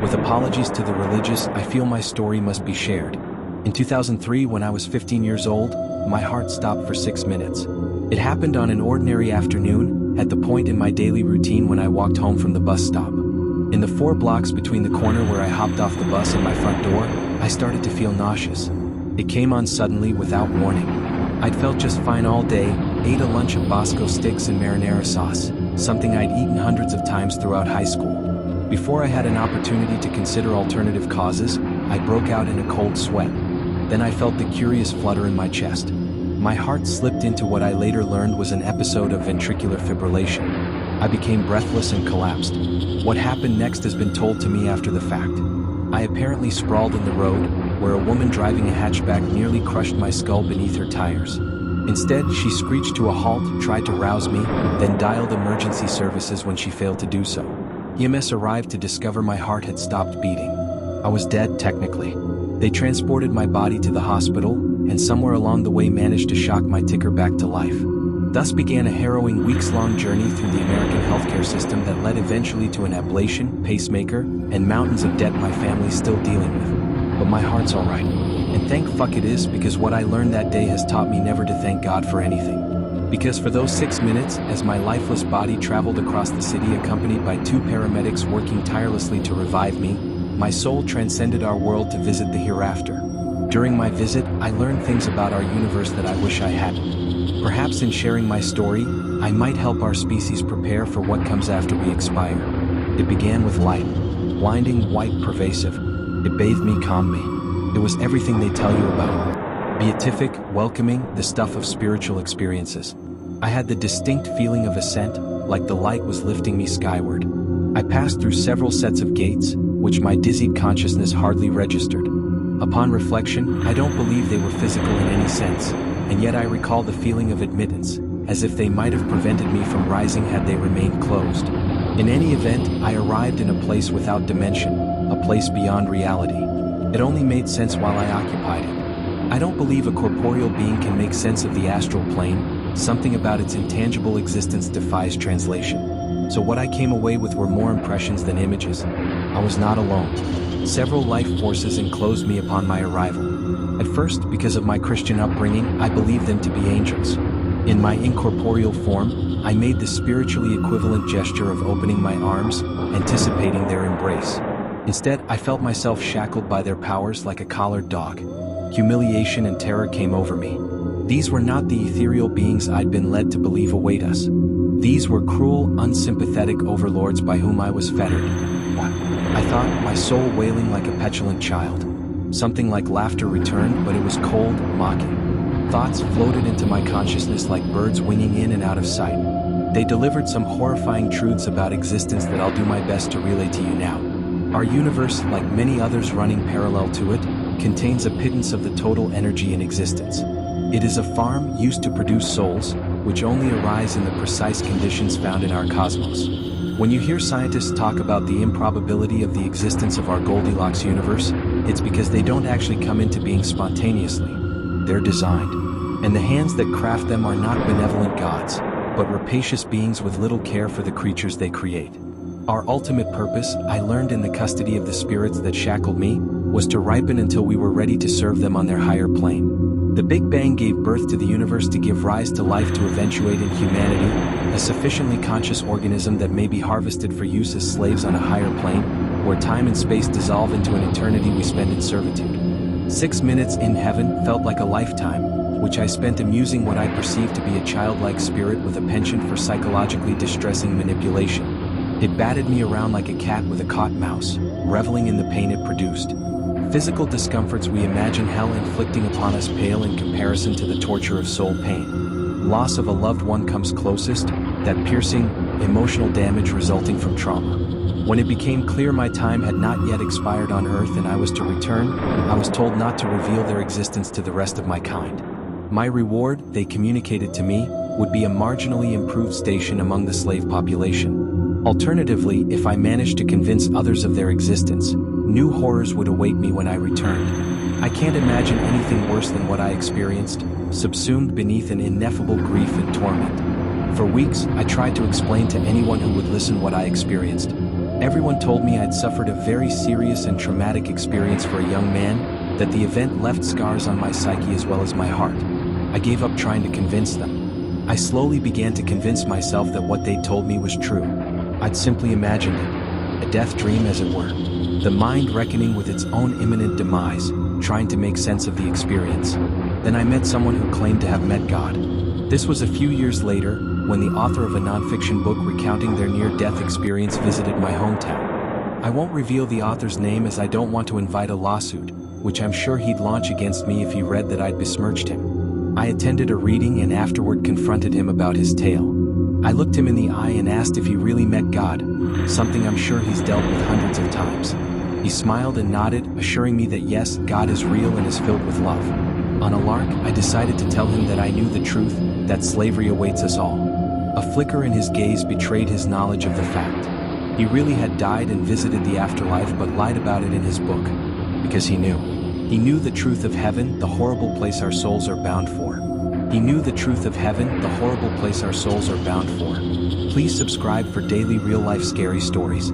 With apologies to the religious, I feel my story must be shared. In 2003, when I was 15 years old, my heart stopped for 6 minutes. It happened on an ordinary afternoon, at the point in my daily routine when I walked home from the bus stop. In the 4 blocks between the corner where I hopped off the bus and my front door, I started to feel nauseous. It came on suddenly without warning. I'd felt just fine all day, ate a lunch of Bosco sticks and marinara sauce, something I'd eaten hundreds of times throughout high school. Before I had an opportunity to consider alternative causes, I broke out in a cold sweat. Then I felt the curious flutter in my chest. My heart slipped into what I later learned was an episode of ventricular fibrillation. I became breathless and collapsed. What happened next has been told to me after the fact. I apparently sprawled in the road, where a woman driving a hatchback nearly crushed my skull beneath her tires. Instead, she screeched to a halt, tried to rouse me, then dialed emergency services when she failed to do so. EMS arrived to discover my heart had stopped beating. I was dead, technically. They transported my body to the hospital, and somewhere along the way managed to shock my ticker back to life. Thus began a harrowing weeks-long journey through the American healthcare system that led eventually to an ablation, pacemaker, and mountains of debt my family's still dealing with. But my heart's alright. And thank fuck it is, because what I learned that day has taught me never to thank God for anything. Because for those 6 minutes, as my lifeless body traveled across the city accompanied by 2 paramedics working tirelessly to revive me, my soul transcended our world to visit the hereafter. During my visit, I learned things about our universe that I wish I hadn't. Perhaps in sharing my story, I might help our species prepare for what comes after we expire. It began with light, blinding, white, pervasive. It bathed me, calmed me. It was everything they tell you about. Beatific, welcoming, the stuff of spiritual experiences. I had the distinct feeling of ascent, like the light was lifting me skyward. I passed through several sets of gates, which my dizzied consciousness hardly registered. Upon reflection, I don't believe they were physical in any sense, and yet I recall the feeling of admittance, as if they might have prevented me from rising had they remained closed. In any event, I arrived in a place without dimension, a place beyond reality. It only made sense while I occupied it. I don't believe a corporeal being can make sense of the astral plane. Something about its intangible existence defies translation. So what I came away with were more impressions than images. I was not alone. Several life forces enclosed me upon my arrival. At first, because of my Christian upbringing, I believed them to be angels. In my incorporeal form, I made the spiritually equivalent gesture of opening my arms, anticipating their embrace. Instead, I felt myself shackled by their powers like a collared dog. Humiliation and terror came over me. These were not the ethereal beings I'd been led to believe await us. These were cruel, unsympathetic overlords by whom I was fettered. What? I thought, my soul wailing like a petulant child. Something like laughter returned, but it was cold, mocking. Thoughts floated into my consciousness like birds winging in and out of sight. They delivered some horrifying truths about existence that I'll do my best to relay to you now. Our universe, like many others running parallel to it, contains a pittance of the total energy in existence. It is a farm used to produce souls, which only arise in the precise conditions found in our cosmos. When you hear scientists talk about the improbability of the existence of our Goldilocks universe, it's because they don't actually come into being spontaneously. They're designed. And the hands that craft them are not benevolent gods, but rapacious beings with little care for the creatures they create. Our ultimate purpose, I learned in the custody of the spirits that shackled me, was to ripen until we were ready to serve them on their higher plane. The Big Bang gave birth to the universe to give rise to life to eventuate in humanity, a sufficiently conscious organism that may be harvested for use as slaves on a higher plane, where time and space dissolve into an eternity we spend in servitude. 6 minutes in heaven felt like a lifetime, which I spent amusing what I perceived to be a childlike spirit with a penchant for psychologically distressing manipulation. It batted me around like a cat with a caught mouse, reveling in the pain it produced. Physical discomforts we imagine hell inflicting upon us pale in comparison to the torture of soul pain. Loss of a loved one comes closest, that piercing, emotional damage resulting from trauma. When it became clear my time had not yet expired on Earth and I was to return, I was told not to reveal their existence to the rest of my kind. My reward, they communicated to me, would be a marginally improved station among the slave population. Alternatively, if I managed to convince others of their existence, new horrors would await me when I returned. I can't imagine anything worse than what I experienced, subsumed beneath an ineffable grief and torment. For weeks, I tried to explain to anyone who would listen what I experienced. Everyone told me I'd suffered a very serious and traumatic experience for a young man, that the event left scars on my psyche as well as my heart. I gave up trying to convince them. I slowly began to convince myself that what they told me was true. I'd simply imagined it, a death dream as it were. The mind reckoning with its own imminent demise, trying to make sense of the experience. Then I met someone who claimed to have met God. This was a few years later, when the author of a non-fiction book recounting their near-death experience visited my hometown. I won't reveal the author's name as I don't want to invite a lawsuit, which I'm sure he'd launch against me if he read that I'd besmirched him. I attended a reading and afterward confronted him about his tale. I looked him in the eye and asked if he really met God, something I'm sure he's dealt with hundreds of times. He smiled and nodded, assuring me that yes, God is real and is filled with love. On a lark, I decided to tell him that I knew the truth, that slavery awaits us all. A flicker in his gaze betrayed his knowledge of the fact. He really had died and visited the afterlife but lied about it in his book. Because he knew. He knew the truth of heaven, the horrible place our souls are bound for. He knew the truth of heaven, the horrible place our souls are bound for. Please subscribe for daily real-life scary stories.